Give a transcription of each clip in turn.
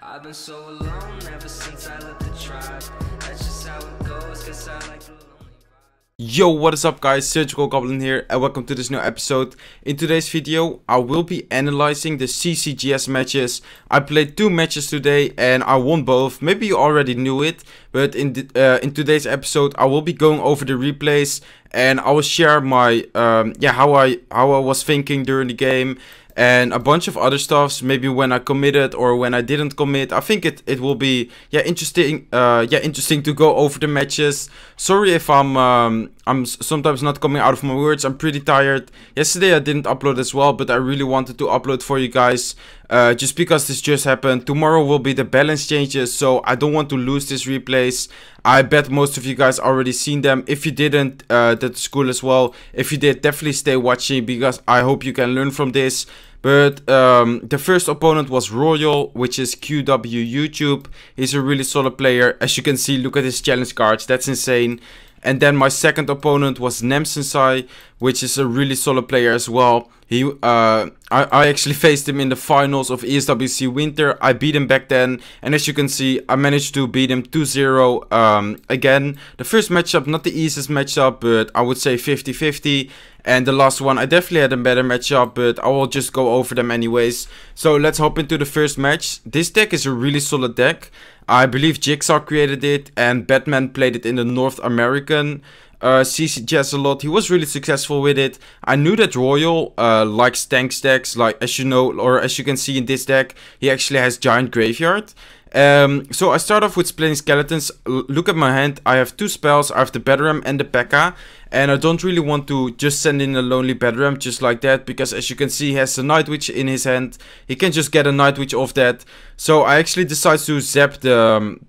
I've been so alone ever since I left the tribe. That's just how it goes, cause I like the lonely vibe. Yo, what is up guys, SurgicalGoblin here and welcome to this new episode. In today's video I will be analyzing the CCGS matches. I played 2 matches today and I won both. Maybe you already knew it, but in today's episode I will be going over the replays and I will share my how I was thinking during the game. And a bunch of other stuffs, maybe when I committed or when I didn't commit. I think it will be interesting to go over the matches. Sorry if I'm sometimes not coming out of my words. I'm pretty tired. Yesterday I didn't upload as well, but I really wanted to upload for you guys. Just because this just happened. Tomorrow will be the balance changes, so I don't want to lose these replays. I bet most of you guys already seen them. If you didn't, that's cool as well. If you did, definitely stay watching because I hope you can learn from this. But the first opponent was Royale, which is QW YouTube. He's a really solid player. As you can see, look at his challenge cards. That's insane. And then my second opponent was Nemsensei, which is a really solid player as well. I actually faced him in the finals of ESWC Winter. I beat him back then, and as you can see, I managed to beat him 2-0 again. The first matchup, not the easiest matchup, but I would say 50-50. And the last one, I definitely had a better matchup, but I will just go over them anyways. So let's hop into the first match. This deck is a really solid deck. I believe Jigsaw created it and Batman played it in the North American CCGS a lot. He was really successful with it. I knew that Royal likes tank stacks, like as you know, or as you can see in this deck, he actually has giant graveyard. So I start off with splitting skeletons. Look at my hand. I have 2 spells. I have the Bedram and the P.E.K.K.A. And I don't really want to just send in a lonely Bedram just like that, because as you can see, he has a Night Witch in his hand. He can just get a Night Witch off that. So I actually decide to zap the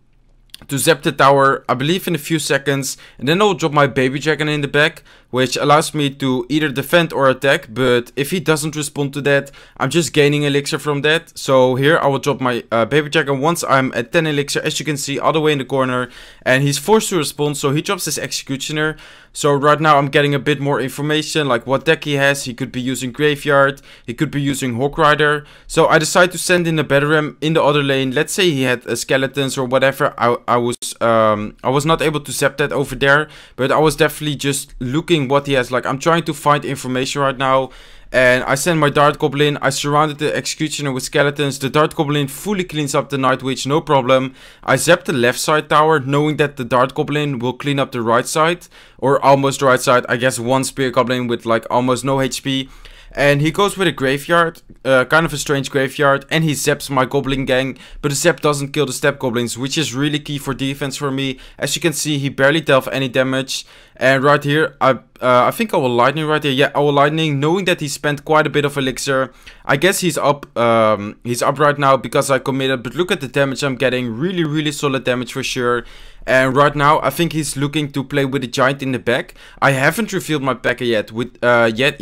tower, I believe in a few seconds, and then I'll drop my baby dragon in the back, which allows me to either defend or attack. But if he doesn't respond to that, I'm just gaining elixir from that. So here I will drop my baby dragon once I'm at 10 elixir, as you can see all the way in the corner, and he's forced to respond, so he drops his executioner. So right now I'm getting a bit more information, like what deck he has. He could be using Graveyard, he could be using Hawk Rider. So I decide to send in a Bedram in the other lane. Let's say he had skeletons or whatever. I was not able to zap that over there, but I was definitely just looking what he has. Like, I'm trying to find information right now. And I send my Dart Goblin. I surrounded the Executioner with skeletons. The Dart Goblin fully cleans up the Night Witch, no problem. I zap the left side tower, knowing that the Dart Goblin will clean up the right side. Or almost right side. I guess one Spear Goblin with like almost no HP. And he goes with a graveyard, kind of a strange graveyard, and he zaps my goblin gang, but the zap doesn't kill the step goblins, which is really key for defense for me. As you can see, he barely dealt any damage. And right here, I think I will lightning right here. Yeah, I will lightning, knowing that he spent quite a bit of elixir. I guess he's up right now because I committed, but look at the damage I'm getting. Really, really solid damage for sure. And right now, I think he's looking to play with a giant in the back. I haven't revealed my P.E.K.K.A. yet.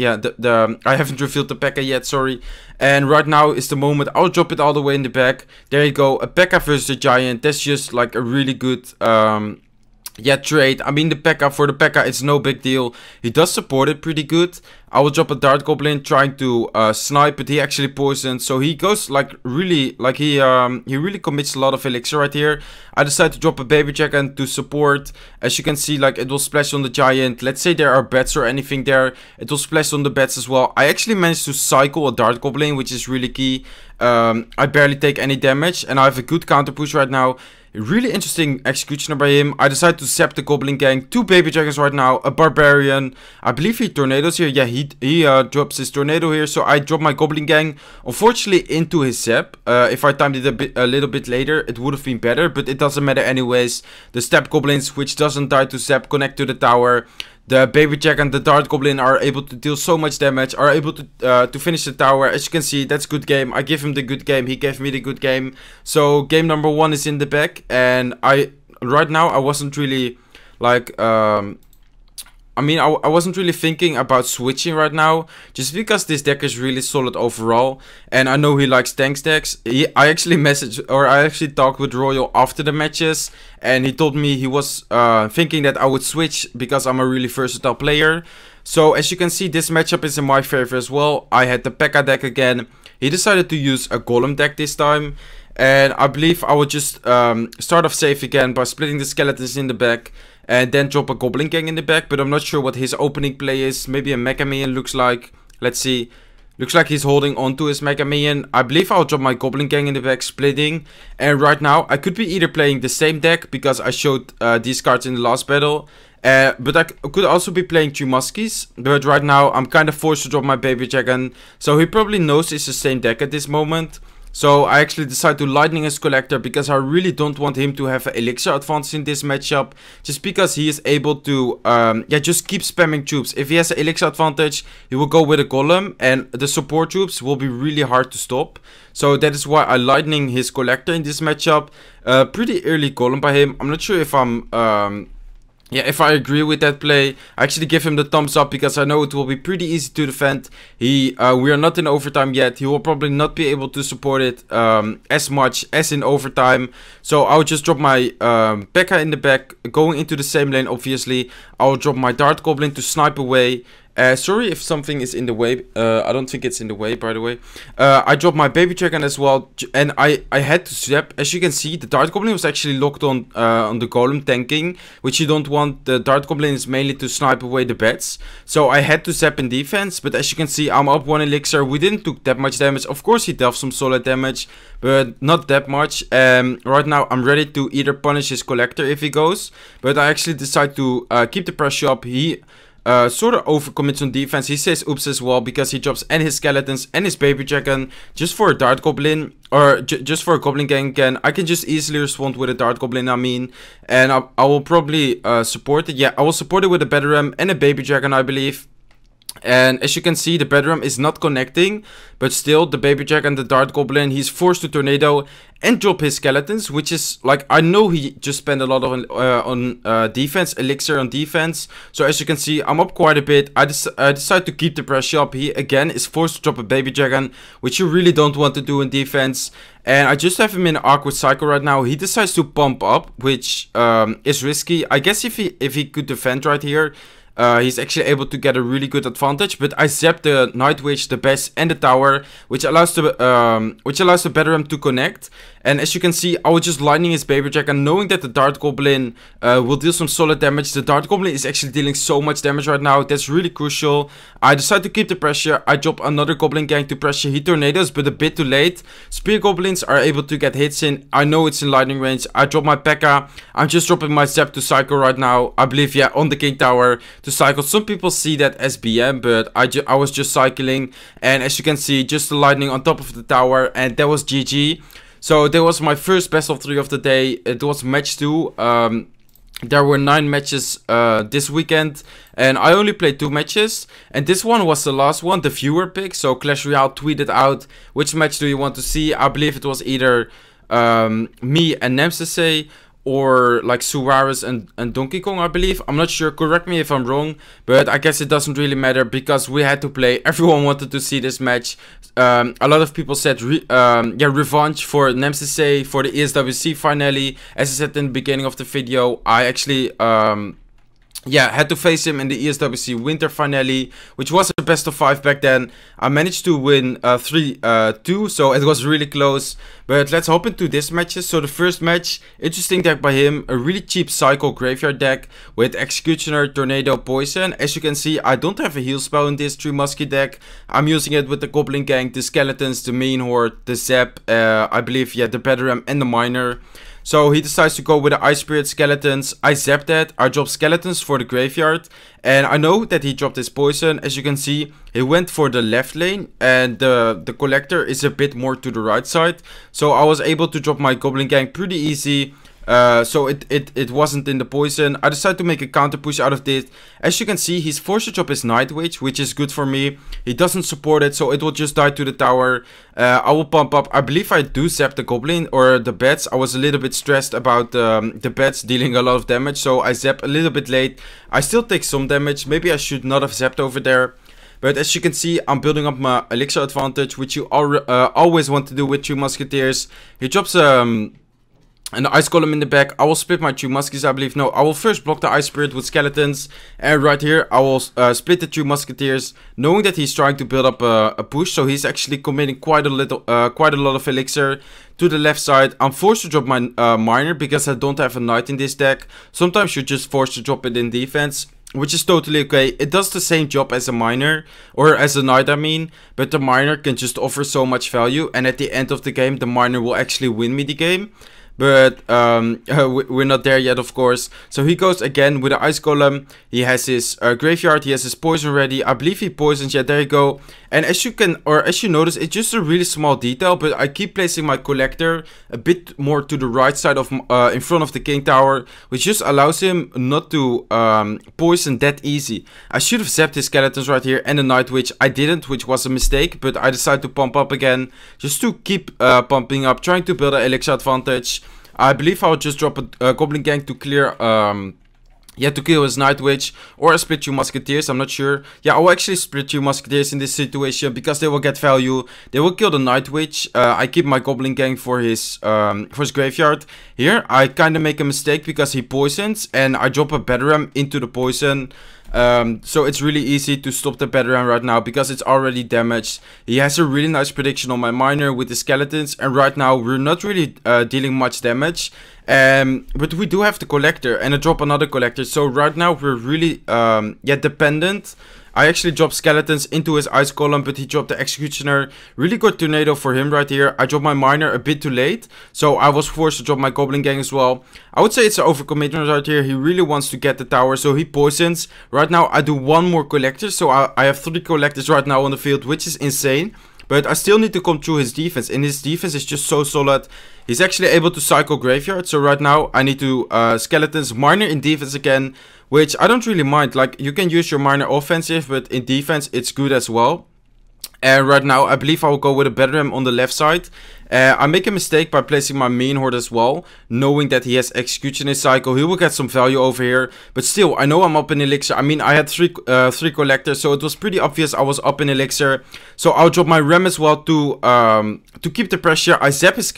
I haven't revealed the P.E.K.K.A. yet, sorry. And right now is the moment. I'll drop it all the way in the back. There you go, a P.E.K.K.A. versus a giant. That's just like a really good trade. I mean, the P.E.K.K.A. for the P.E.K.K.A. it's no big deal. He does support it pretty good. I will drop a Dart Goblin trying to snipe, but he actually poisoned. So he goes like really, like he really commits a lot of elixir right here. I decide to drop a baby dragon to support. As you can see, like it will splash on the giant. Let's say there are bats or anything there, it will splash on the bats as well. I actually managed to cycle a Dart Goblin, which is really key. I barely take any damage, and I have a good counter push right now. Really interesting executioner by him. I decide to zap the Goblin gang. 2 baby dragons right now, a Barbarian. I believe he tornadoes here. Yeah, he drops his tornado here. So I drop my Goblin gang, unfortunately, into his zap. If I timed it a little bit later, it would have been better, but it doesn't matter anyways. The step goblins, which doesn't die to zap, connect to the tower. The baby dragon and the Dart Goblin are able to deal so much damage, are able to finish the tower. As you can see, that's good game. I give him the good game, he gave me the good game. So game number 1 is in the back, and right now I wasn't really like I wasn't really thinking about switching right now, just because this deck is really solid overall, and I know he likes tank stacks. I actually talked with Royal after the matches, and he told me he was thinking that I would switch because I'm a really versatile player. So as you can see, this matchup is in my favor as well. I had the P.E.K.K.A. deck again. He decided to use a Golem deck this time. And I believe I will just start off safe again by splitting the skeletons in the back. And then drop a Goblin Gang in the back. But I'm not sure what his opening play is. Maybe a Mega Minion looks like. Let's see. Looks like he's holding on to his Mega Minion. I believe I'll drop my Goblin Gang in the back, splitting. And right now, I could be either playing the same deck, because I showed these cards in the last battle. But I could also be playing 3 Muskies. But right now, I'm kind of forced to drop my Baby Dragon. So he probably knows it's the same deck at this moment. So I actually decided to Lightning his Collector, because I really don't want him to have an Elixir advantage in this matchup. Just because he is able to, just keep spamming troops. If he has an Elixir advantage, he will go with a Golem. And the support troops will be really hard to stop. So that is why I Lightning his Collector in this matchup. Pretty early Golem by him. I'm not sure if if I agree with that play. I actually give him the thumbs up, because I know it will be pretty easy to defend. We are not in overtime yet. He will probably not be able to support it as much as in overtime. So I'll just drop my P.E.K.K.A in the back, going into the same lane obviously. I'll drop my Dart Goblin to snipe away. Sorry if something is in the way. I don't think it's in the way, by the way. I dropped my Baby Dragon as well, and I had to zap. As you can see, the Dart Goblin was actually locked on the Golem tanking, which you don't want. The Dart Goblin is mainly to snipe away the bats. So I had to zap in defense, but as you can see, I'm up 1 elixir. We didn't took that much damage. Of course, he dealt some solid damage, but not that much. Right now, I'm ready to either punish his Collector if he goes, but I actually decide to keep the pressure up. He sort of overcommits on defense. He says oops as well, because he drops and his skeletons and his Baby Dragon just for a Dart Goblin, or just for a Goblin Gang again. I can just easily respond with a Dart Goblin, and I will probably support it. Yeah, I will support it with a Bedram and a Baby Dragon, I believe. And as you can see, the Bedram is not connecting, but still the Baby Dragon, the Dart Goblin, he's forced to tornado and drop his skeletons, which is like, I know he just spent a lot on defense, elixir on defense. So as you can see, I'm up quite a bit. I decide to keep the pressure up. He again is forced to drop a Baby Dragon, which you really don't want to do in defense. And I just have him in an awkward cycle right now. He decides to pump up, which is risky. I guess if he could defend right here, he's actually able to get a really good advantage, but I zap the Night Witch, the Best, and the Tower, which allows the Bedram to connect. And as you can see, I was just Lightning his Baby Dragon, knowing that the Dart Goblin will deal some solid damage. The Dart Goblin is actually dealing so much damage right now. That's really crucial. I decide to keep the pressure. I drop another Goblin Gang to pressure. He tornadoes, but a bit too late. Spear Goblins are able to get hits in. I know it's in lightning range. I drop my P.E.K.K.A. I'm just dropping my Zap to cycle right now. I believe, yeah, on the King Tower to cycle. Some people see that as BM, but I was just cycling. And as you can see, just the lightning on top of the tower, and that was GG. So that was my first best of 3 of the day. It was match 2. There were 9 matches this weekend, and I only played 2 matches. And this one was the last one, the viewer pick. So Clash Royale tweeted out, which match do you want to see? I believe it was either me and Nemsensei, or like Suarez and Donkey Kong, I believe. I'm not sure, correct me if I'm wrong, but I guess it doesn't really matter because we had to play. Everyone wanted to see this match. A lot of people said revenge for Nemsensei for the ESWC finale. As I said in the beginning of the video, I actually had to face him in the ESWC Winter Finale, which was a best of 5 back then. I managed to win 3-2, so it was really close. But let's hop into this matches. So the first match, interesting deck by him, a really cheap Cycle Graveyard deck with Executioner, Tornado, Poison. As you can see, I don't have a heal spell in this 3 Muskie deck. I'm using it with the Goblin Gang, the Skeletons, the Main Horde, the Zap, I believe, yeah, the Bedram and the Miner. So he decides to go with the Ice Spirit Skeletons. I zap that. I drop Skeletons for the Graveyard. And I know that he dropped his Poison. As you can see, he went for the left lane. And the Collector is a bit more to the right side. So I was able to drop my Goblin Gang pretty easy. So it wasn't in the Poison. I decided to make a counter push out of this. As you can see, he's forced to drop his Night Witch, which is good for me. He doesn't support it, so it will just die to the tower. I will pump up. I believe I do zap the Goblin or the bats. I was a little bit stressed about the bats dealing a lot of damage, so I zap a little bit late. I still take some damage. Maybe I should not have zapped over there. But as you can see, I'm building up my elixir advantage, which you always want to do with 2 Musketeers. He drops and the ice golem in the back. I will split my 2 musketeers, I believe. No, I will first block the ice spirit with skeletons. And right here, I will split the 2 musketeers, knowing that he's trying to build up a push. So he's actually committing quite a lot of elixir to the left side. I'm forced to drop my miner because I don't have a knight in this deck. Sometimes you're just forced to drop it in defense, which is totally okay. It does the same job as a miner, or as a knight I mean, but the miner can just offer so much value, and at the end of the game the miner will actually win me the game. But we're not there yet, of course. So he goes again with the ice golem. He has his graveyard. He has his poison ready. I believe he poisons. Yeah, there you go. And as you notice, it's just a really small detail. But I keep placing my collector a bit more to the right side of in front of the king tower, which just allows him not to poison that easy. I should have zapped his skeletons right here and the night witch. I didn't, which was a mistake. But I decided to pump up again, just to keep pumping up, trying to build an elixir advantage. I believe I'll just drop a Goblin Gang to clear, to kill his Night Witch, or I split 2 Musketeers, I'm not sure. Yeah, I'll actually split 2 Musketeers in this situation, because they will get value. They will kill the Night Witch. I keep my Goblin Gang for his graveyard. Here, I kind of make a mistake, because he poisons, and I drop a Bedram into the poison. So it's really easy to stop the Bedram right now, because it's already damaged. He has a really nice prediction on my miner with the skeletons, and right now we're not really dealing much damage. But we do have the collector, and I drop another collector. So right now we're really dependent. I actually dropped skeletons into his ice column, but he dropped the executioner. Really good tornado for him right here. I dropped my miner a bit too late, so I was forced to drop my Goblin Gang as well. I would say it's an overcommitment right here. He really wants to get the tower, so he poisons. Right now I do 1 more collector, so I have 3 collectors right now on the field, which is insane. But I still need to come through his defense, and his defense is just so solid. He's actually able to cycle graveyard, so right now I need to skeletons, miner in defense again, which I don't really mind. Like, you can use your miner offensive, but in defense it's good as well. And right now I believe I will go with a Bedram on the left side. I make a mistake by placing my main horde as well, knowing that he has execution in cycle. He will get some value over here, but still, I know I'm up in elixir. I mean, I had three collectors, so it was pretty obvious I was up in elixir. So I'll drop my Rem as well to keep the pressure. I zap his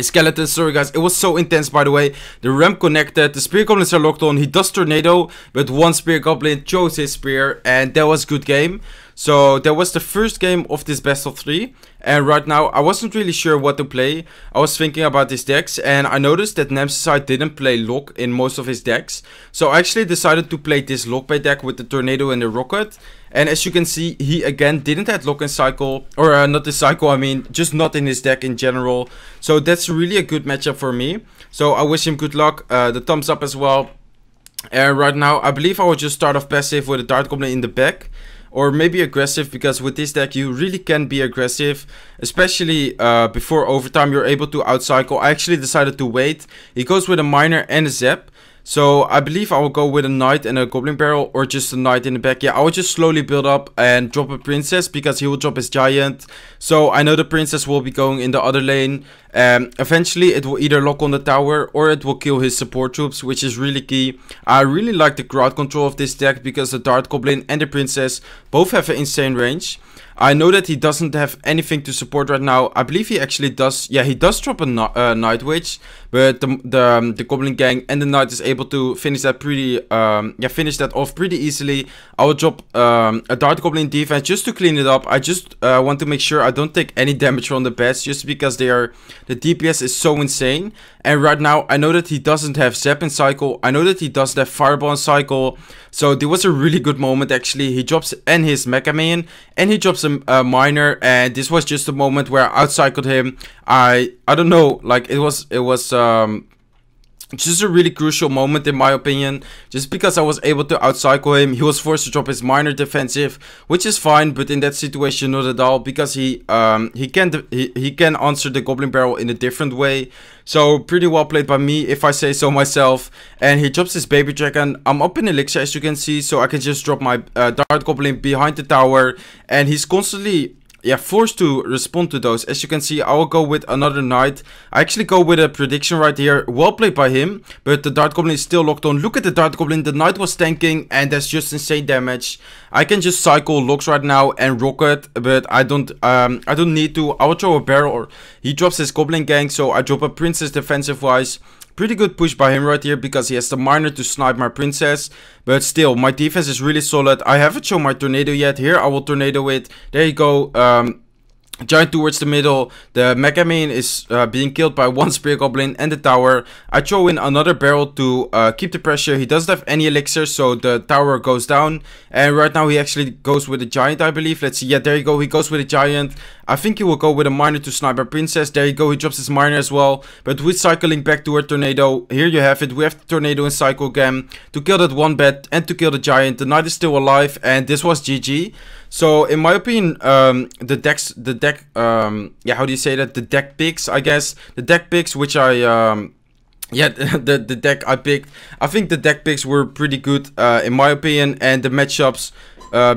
skeleton. Sorry guys, it was so intense, by the way. The Rem connected, the spear goblins are locked on. He does tornado, but one spear goblin chose his spear, and that was a good game. So that was the first game of this best of 3, and right now I wasn't really sure what to play. I was thinking about these decks, and I noticed that Nemsensei didn't play lock in most of his decks. So I actually decided to play this lock bait deck with the tornado and the rocket. And as you can see, he again didn't have lock in cycle, or not the cycle, I mean, just not in his deck in general. So that's really a good matchup for me. So I wish him good luck, the thumbs up as well. And right now I believe I will just start off passive with a Dart Goblin in the back. Or maybe aggressive, because with this deck you really can be aggressive. Especially before overtime you're able to outcycle. I actually decided to wait. He goes with a miner and a zap. So I believe I will go with a knight and a goblin barrel, or just a knight in the back. Yeah, I will just slowly build up and drop a princess, because he will drop his giant. So I know the princess will be going in the other lane. Eventually it will either lock on the tower, or it will kill his support troops, which is really key. I really like the crowd control of this deck, because the Dart Goblin and the princess both have an insane range. I know that he doesn't have anything to support right now. I believe he actually does. Yeah, he does drop a Night Witch, but the Goblin Gang and the Knight is able to finish that finish that off pretty easily. I will drop a Dart Goblin defense just to clean it up. I just want to make sure I don't take any damage from the bats, just because the DPS is so insane. And right now I know that he doesn't have Zap in cycle. I know that he doesn't have Fireball in cycle. So there was a really good moment actually. He drops and his Mecha Man, and he drops a miner, and this was just a moment where I outcycled him. I don't know, like it was just a really crucial moment in my opinion, just because I was able to outcycle him. He was forced to drop his miner defensive, which is fine, but in that situation not at all, because he can answer the goblin barrel in a different way. So pretty well played by me, if I say so myself. And he drops his baby dragon. I'm up in elixir, as you can see, so I can just drop my Dart Goblin behind the tower, and he's constantly yeah, forced to respond to those. As you can see, I will go with another knight. I actually go with a prediction right here. Well played by him, but the Dart Goblin is still locked on. Look at the Dart Goblin. The knight was tanking, and that's just insane damage. I can just cycle locks right now and rocket, but I don't need to. I will throw a barrel, or he drops his Goblin gang, so I drop a princess defensive wise. Pretty good push by him right here because he has the miner to snipe my princess. But still, my defense is really solid. I haven't shown my tornado yet. Here, I will tornado it. There you go. Giant towards the middle. The Mega Main is being killed by one Spirit Goblin and the tower. I throw in another barrel to keep the pressure. He doesn't have any elixir, so the tower goes down. And right now he actually goes with a giant, I believe. Let's see. Yeah, there you go. He goes with a giant. I think he will go with a miner to snipe our princess. There you go. He drops his miner as well. But with cycling back to our tornado, here you have it. We have the tornado and cycle again to kill that one bat and to kill the giant. The knight is still alive, and this was GG. So in my opinion, the deck, yeah, how do you say that? The deck picks, I guess. The deck picks, which I, yeah, the deck I picked. I think the deck picks were pretty good, in my opinion, and the matchups,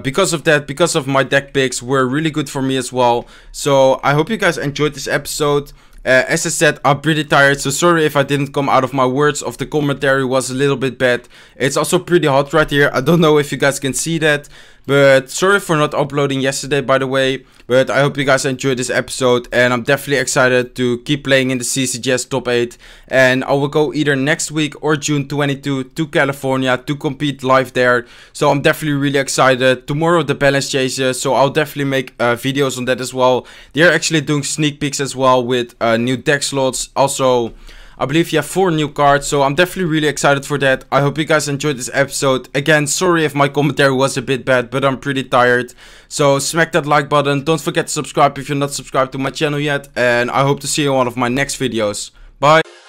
because of that, because of my deck picks, were really good for me as well. So I hope you guys enjoyed this episode. As I said, I'm pretty tired, so sorry if I didn't come out of my words, of the commentary was a little bit bad. It's also pretty hot right here. I don't know if you guys can see that, but sorry for not uploading yesterday, by the way. But I hope you guys enjoyed this episode, and I'm definitely excited to keep playing in the CCGS top 8. And I will go either next week or June 22 to California to compete live there. So I'm definitely really excited. Tomorrow the balance chases, so I'll definitely make videos on that as well. They're actually doing sneak peeks as well with new deck slots. Also, I believe you have 4 new cards, so I'm definitely really excited for that. I hope you guys enjoyed this episode. Again, sorry if my commentary was a bit bad, but I'm pretty tired. So smack that like button. Don't forget to subscribe if you're not subscribed to my channel yet. And I hope to see you in one of my next videos. Bye.